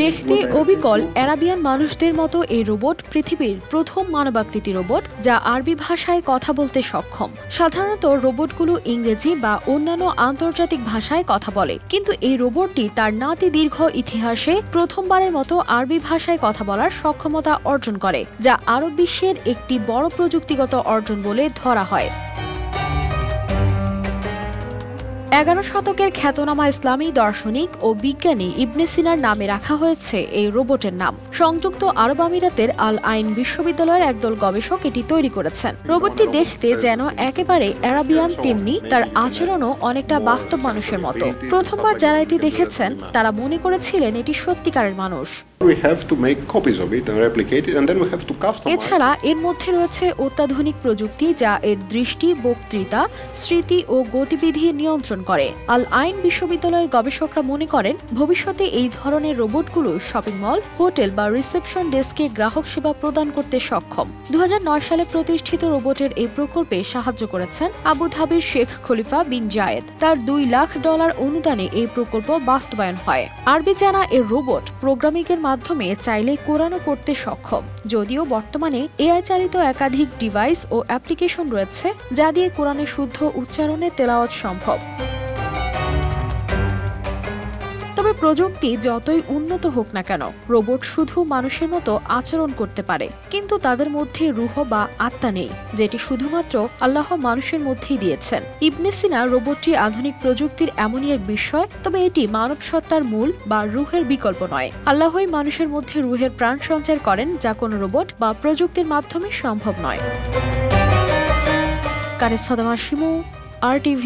দেখতে অবিকল অ্যারাবিয়ান মানুষদের মতো এই রোবট পৃথিবীর প্রথম মানবাকৃতি রোবট, যা আরবি ভাষায় কথা বলতে সক্ষম। সাধারণত রোবটগুলো ইংরেজি বা অন্যান্য আন্তর্জাতিক ভাষায় কথা বলে, কিন্তু এই রোবটটি তার নাতি দীর্ঘ ইতিহাসে প্রথমবারের মতো আরবি ভাষায় কথা বলার সক্ষমতা অর্জন করে, যা আরব বিশ্বের একটি বড় প্রযুক্তিগত অর্জন বলে ধরা হয়। 11 শতকের খ্যাতনামা ইসলামী দার্শনিক ও বিজ্ঞানী ইবনে সিনার নামে রাখা হয়েছে এই রোবটের নাম। সংযুক্ত আরব আমিরাতের আল আইন বিশ্ববিদ্যালয়ের একদল গবেষক এটি তৈরি করেছেন। রোবটটি দেখতে যেন একেবারে অ্যারাবিয়ান, তেমনি তার আচরণও অনেকটা বাস্তব মানুষের মতো। প্রথমবার যারা এটি দেখেছেন তারা মনে করেছিলেন এটি সত্যিকারের মানুষ। এছাড়া এর মধ্যে রয়েছে অত্যাধুনিক প্রযুক্তি, যা এর দৃষ্টি, বক্তৃতা, স্মৃতি ও গতিবিধি নিয়ন্ত্রণ করে। আল আইন বিশ্ববিদ্যালয়ের গবেষকরা মনে করেন ভবিষ্যতে এই ধরনের রোবটগুলো শপিং মল, হোটেল বা রিসেপশন ডেস্কে গ্রাহক সেবা প্রদান করতে সক্ষম। 2009 সালে প্রতিষ্ঠিত রোবটের এই প্রকল্পে সাহায্য করেছেন আবুধাবির শেখ খলিফা বিন জায়েদ। তার $2 লাখ অনুদানে এই প্রকল্প বাস্তবায়ন হয়। আরবি জানা এর রোবট প্রোগ্রামিংয়ের মাধ্যমে চাইলে কোরআনও পড়তে সক্ষম, যদিও বর্তমানে এআই চালিত একাধিক ডিভাইস ও অ্যাপ্লিকেশন রয়েছে যা দিয়ে কোরআনের শুদ্ধ উচ্চারণে তেলাওয়াত সম্ভব। তবে প্রযুক্তি যতই উন্নত হোক না কেন, রোবট শুধু মানুষের মতো আচরণ করতে পারে, কিন্তু তাদের মধ্যে রূহ বা আত্মা নেই, যেটি শুধুমাত্র আল্লাহ মানুষের মধ্যেই দিয়েছেন। ইবনে সিনা রোবটটি আধুনিক প্রযুক্তির এমনই এক বিষয়, তবে এটি মানব সত্তার মূল বা রূহের বিকল্প নয়। আল্লাহই মানুষের মধ্যে রূহের প্রাণ সঞ্চার করেন, যা কোনো রোবট বা প্রযুক্তির মাধ্যমে সম্ভব নয়। কানিজ ফাতেমা শিমু, RTV।